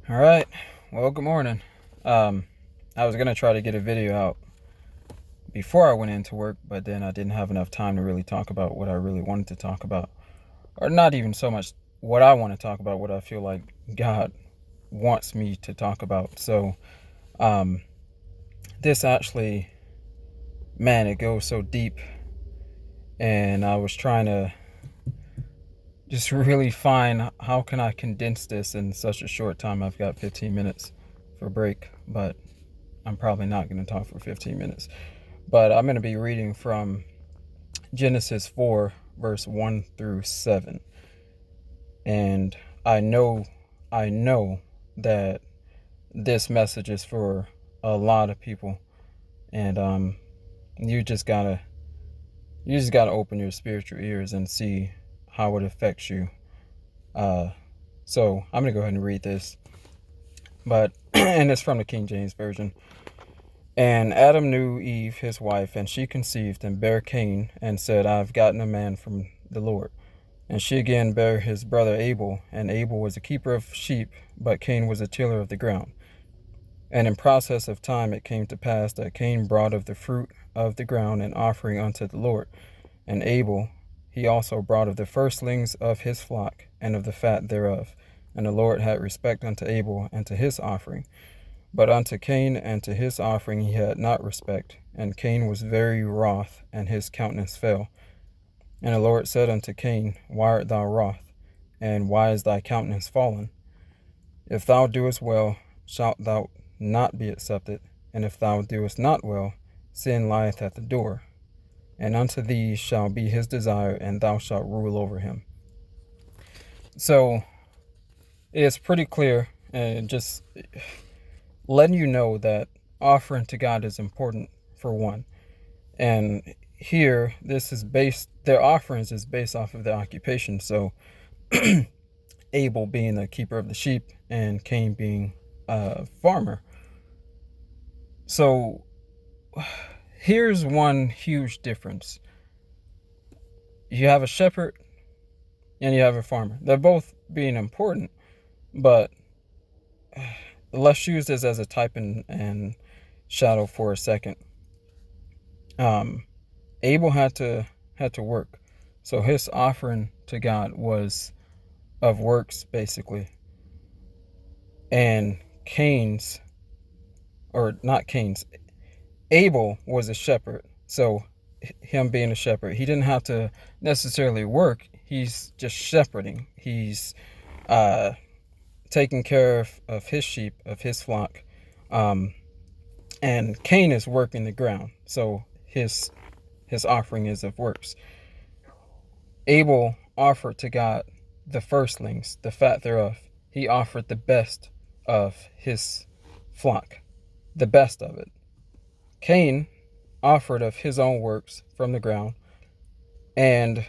All right. Well, good morning. I was gonna try to get a video out before I went into work, but then I didn't have enough time to really talk about what I really wanted to talk about, or not even so much what I want to talk about, what I feel like God wants me to talk about. So, um, this actually, man, it goes so deep, and I was trying to just really find how can I condense this in such a short time. I've got 15 minutes for break, but I'm probably not going to talk for 15 minutes. But I'm going to be reading from Genesis 4, verse 1 through 7. And I know that this message is for a lot of people. And you just gotta open your spiritual ears and see how it affects you. So I'm gonna go ahead and read this. But and it's from the King James Version. And Adam knew Eve, his wife, and she conceived and bare Cain, and said, I have gotten a man from the Lord. And she again bare his brother Abel, and Abel was a keeper of sheep, but Cain was a tiller of the ground. And in process of time it came to pass that Cain brought of the fruit of the ground an offering unto the Lord. And Abel he also brought of the firstlings of his flock, and of the fat thereof. And the Lord had respect unto Abel and to his offering. But unto Cain and to his offering he had not respect. And Cain was very wroth, and his countenance fell. And the Lord said unto Cain, Why art thou wroth? And why is thy countenance fallen? If thou doest well, shalt thou not be accepted. And if thou doest not well, sin lieth at the door. And unto thee shall be his desire, and thou shalt rule over him. So it's pretty clear, and just letting you know that offering to God is important, for one. And here, their offerings is based off of their occupation. So Abel being the keeper of the sheep and Cain being a farmer. So here's one huge difference. You have a shepherd and you have a farmer. They're both being important, but let's use this as a type and shadow for a second. Abel had to work, so his offering to God was of works, basically. And Abel was a shepherd, so him being a shepherd, he didn't have to necessarily work. He's just shepherding. He's taking care of his sheep, of his flock. And Cain is working the ground, so his offering is of works. Abel offered to God the firstlings, the fat thereof. He offered the best of his flock, the best of it. Cain offered of his own works from the ground, and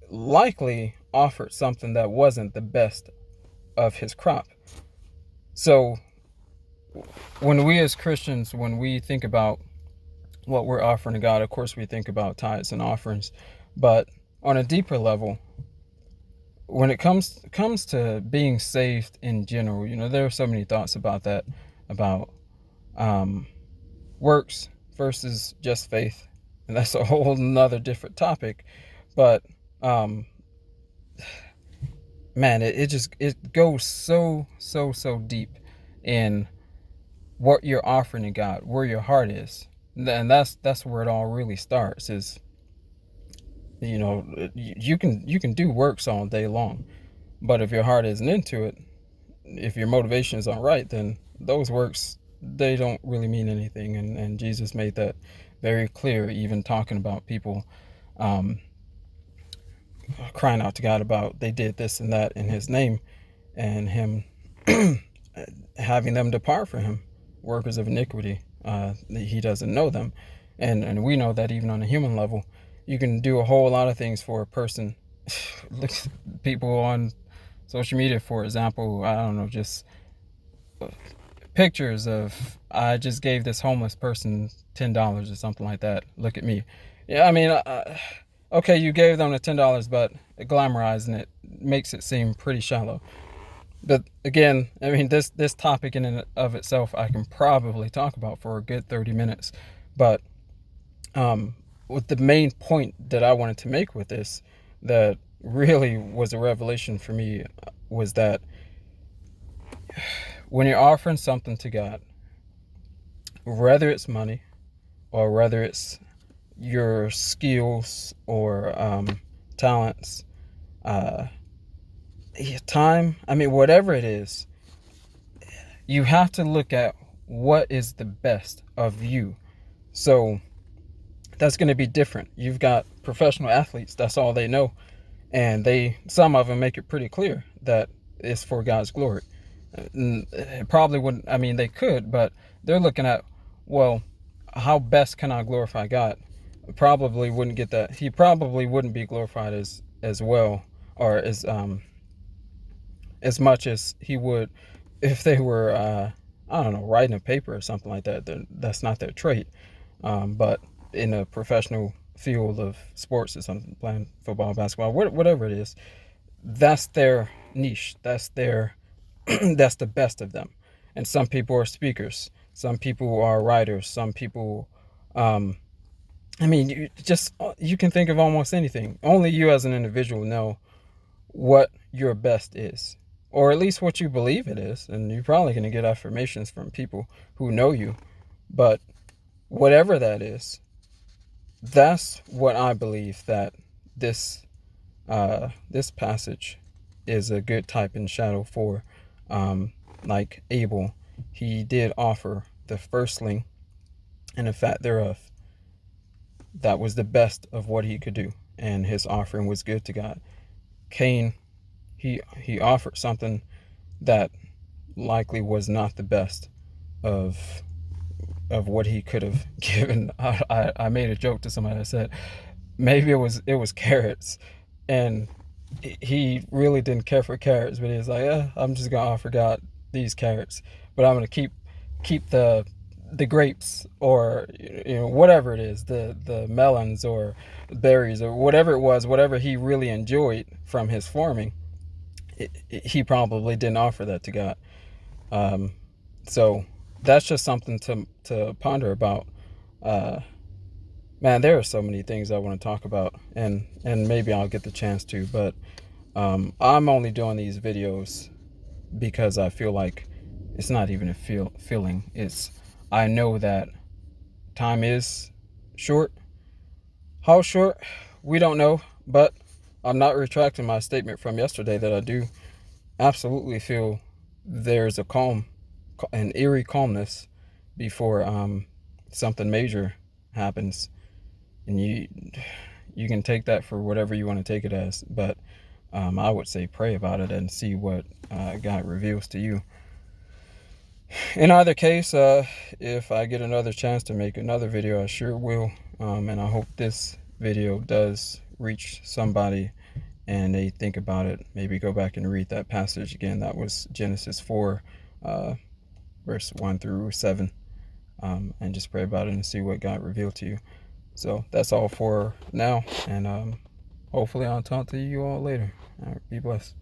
likely offered something that wasn't the best of his crop. So when we as Christians, when we think about what we're offering to God, of course we think about tithes and offerings, but on a deeper level, when it comes to being saved in general, there are so many thoughts about that, about works versus just faith, and that's a whole nother different topic. But man, it goes so deep in what you're offering to God, where your heart is, and that's where it all really starts. Is you can do works all day long, but if your heart isn't into it, if your motivation is all right, then those works, they don't really mean anything. And Jesus made that very clear, even talking about people crying out to God about they did this and that in his name, and him having them depart from him, workers of iniquity. He doesn't know them. And we know that even on a human level, you can do a whole lot of things for a person. Look, people on social media, for example, I don't know, just pictures of, I just gave this homeless person $10 or something like that. Look at me. Yeah, I mean, okay, you gave them the $10, but glamorizing it makes it seem pretty shallow. But again, I mean, this topic in and of itself, I can probably talk about for a good 30 minutes. But what the main point that I wanted to make with this, that really was a revelation for me, was that when you're offering something to God, whether it's money or whether it's your skills or talents, uh, time, I mean, whatever it is, you have to look at what is the best of you. So that's going to be different. You've got professional athletes, that's all they know. And some of them make it pretty clear that it's for God's glory. It probably wouldn't, I mean, they could, but they're looking at, well, how best can I glorify God? Probably wouldn't get that. He probably wouldn't be glorified as well, or as much as he would if they were, I don't know, writing a paper or something like that. That's not their trait. But in a professional field of sports or something, playing football, basketball, whatever it is, that's their niche. That's their that's the best of them. And some people are speakers. Some people are writers. Some people, um, I mean, you can think of almost anything. Only you as an individual know what your best is, or at least what you believe it is. And you're probably going to get affirmations from people who know you. But whatever that is, that's what I believe that this this passage is a good type and shadow for. Like Abel, he did offer the firstling and the fat thereof. That was the best of what he could do, and his offering was good to God. Cain, he offered something that likely was not the best of what he could have given. I made a joke to somebody that said maybe it was carrots, and he really didn't care for carrots, but he was like, I'm just gonna offer God these carrots, but I'm gonna keep the grapes, or whatever it is, the melons or berries or whatever it was, whatever he really enjoyed from his farming. He probably didn't offer that to God. Um, so that's just something to ponder about. Uh, Man, there are so many things I want to talk about, and maybe I'll get the chance to, but I'm only doing these videos because I feel like it's not even a feeling. It's, I know that time is short. How short, we don't know, but I'm not retracting my statement from yesterday that I do absolutely feel there's a calm, an eerie calmness before something major happens. And you can take that for whatever you want to take it as, but I would say pray about it and see what God reveals to you. In either case, if I get another chance to make another video, I sure will. And I hope this video does reach somebody and they think about it. Maybe go back and read that passage again. That was Genesis 4, verse 1 through 7. And just pray about it and see what God revealed to you. So that's all for now. And hopefully I'll talk to you all later. All right, be blessed.